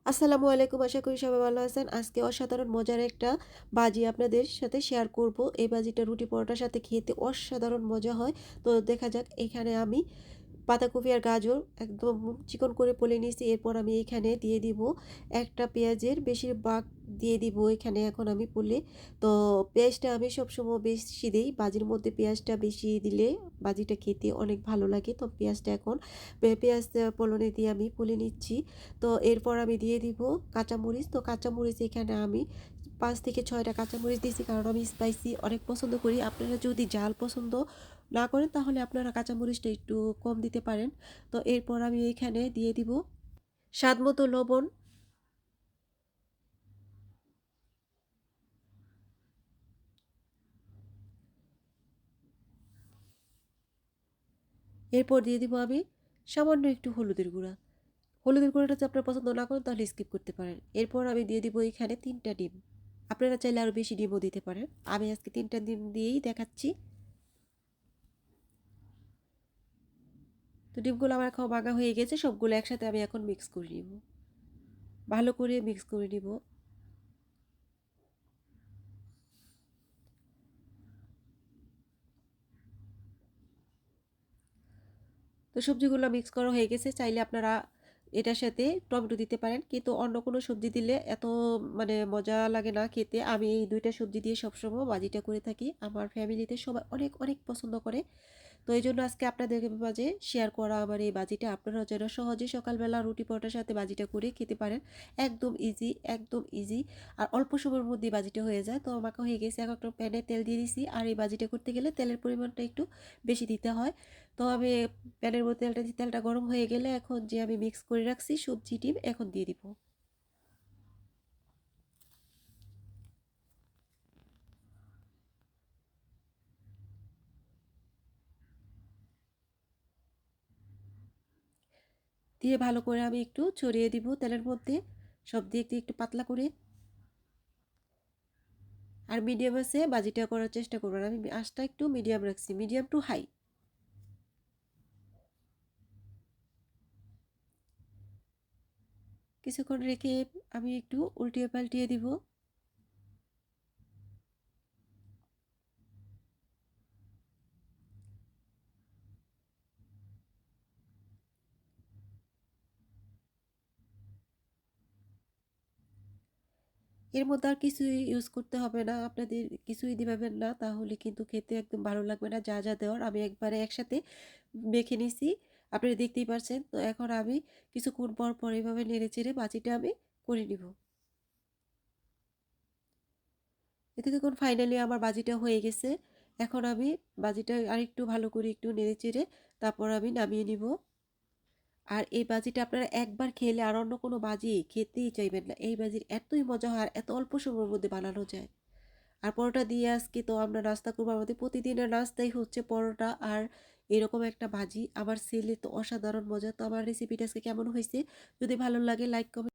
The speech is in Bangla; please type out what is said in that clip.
আসসালামু আলাইকুম, আশা করি সবাই ভালো আছেন। আজকে অসাধারণ মজার একটা বাজি আপনাদের সাথে শেয়ার করব। এই বাজিটা রুটি পরোটার সাথে খেতে অসাধারণ মজা হয়। তো দেখা যাক, এখানে আমি বাঁধাকপি আর গাজর একদম চিকন করে পলে নিয়েছি। এরপর আমি এখানে দিয়ে দিব একটা পেঁয়াজের বেশিরভাগ দিয়ে দিব এখানে এখন আমি পলে। তো পেঁয়াজটা আমি সবসময় বেশি দিই, বাজির মধ্যে পেঁয়াজটা বেশি দিলে বাজিটা খেতে অনেক ভালো লাগে। তো পেঁয়াজটা এখন পেঁয়াজ পলনে দিয়ে আমি পলে নিচ্ছি। তো এরপর আমি দিয়ে দিব কাঁচামরিচ। তো কাঁচামরিচ এখানে আমি 5 থেকে 6টা কাঁচামরিচ দিয়েছি, কারণ আমি স্পাইসি অনেক পছন্দ করি। আপনারা যদি ঝাল পছন্দ না করেন তাহলে আপনারা কাঁচামরিচটা একটু কম দিতে পারেন। তো এরপর আমি এখানে দিয়ে দিব স্বাদ মতো লবণ। এরপর দিয়ে দিব আমি সামান্য একটু হলুদের গুঁড়া। হলুদের গুঁড়াটা যদি আপনারা পছন্দ না করেন তাহলে স্কিপ করতে পারেন। এরপর আমি দিয়ে দিব এখানে 3টা ডিম। আপনারা চাইলে আরও বেশি ডিমও দিতে পারেন। আমি আজকে 3টা ডিম দিয়েই দেখাচ্ছি। তো ডিমগুলো আমার খাওয়া ভাঙা হয়ে গেছে, সবগুলো একসাথে আমি এখন মিক্স করে নিব, ভালো করে মিক্স করে নিব। তো সবজিগুলো মিক্স করা হয়ে গেছে, চাইলে আপনারা এটার সাথে টমেটো দিতে পারেন, কিন্তু অন্য কোনো সবজি দিলে এত মানে মজা লাগে না খেতে। আমি এই 2টা সবজি দিয়ে সবসময় ভাজিটা করে থাকি, আমার ফ্যামিলিতে সবাই অনেক অনেক পছন্দ করে। তো এই জন্য আজকে আপনাদের মাঝে শেয়ার করা আমার এই বাজিটা, আপনারা যেন সহজে সকালবেলা রুটি পরোটার সাথে বাজিটা করে খেতে পারেন। একদম ইজি, একদম ইজি, আর অল্প সময়ের মধ্যেই বাজিটা হয়ে যায়। তো আমাকে হয়ে গেছে, এখন একটা প্যানে তেল দিয়ে দিছি। আর এই বাজিটা করতে গেলে তেলের পরিমাণটা একটু বেশি দিতে হয়। তো আমি প্যানের মধ্যে তেলটা দিয়ে, তেলটা গরম হয়ে গেলে এখন যে আমি মিক্স করে রাখছি সবজি ডিম এখন দিয়ে দিব। দিয়ে ভালো করে আমি একটু ছড়িয়ে দিব তেলের মধ্যে, সব দিয়ে একটু একটু পাতলা করে। আর মিডিয়াম আছে বাজিটা করার চেষ্টা করবেন। আমি আঁচটা একটু মিডিয়াম রাখছি, মিডিয়াম টু হাই। কিছুক্ষণ রেখে আমি একটু উল্টিয়ে পাল্টিয়ে দিব। এর মধ্যে আর কিছুই ইউজ করতে হবে না, আপনাদের কিছুই দিবেন না, তাহলে কিন্তু খেতে একদম ভালো লাগবে না। যা যা দেওয়ার আমি একবারে একসাথে মেখে নিছি, আপনারা দেখতেই পারছেন। তো এখন আমি কিছুক্ষণ পর পর এভাবে নেড়ে চেড়ে বাজিটা আমি করে নিব। এতে দেখুন ফাইনালি আমার বাজিটা হয়ে গেছে। এখন আমি বাজিটা আরেকটু ভালো করে একটু নেড়ে চেড়ে তারপর আমি নামিয়ে নিব। আর এই বাজিটা আপনারা একবার খেলে আর অন্য কোনো বাজি খেতেই চাইবেন না। এই বাজির এতই মজা হয় আর এত অল্প সময়ের মধ্যে বানানো যায়। আর পরোটা দিয়ে আজকে তো আমরা নাস্তা করবো, আমাদের প্রতিদিনের নাস্তাই হচ্ছে পরোটা আর এরকম একটা ভাজি। আমার ছেলে তো অসাধারণ মজা। তো আমার রেসিপিটা আজকে কেমন হয়েছে, যদি ভালো লাগে লাইক কমেন্ট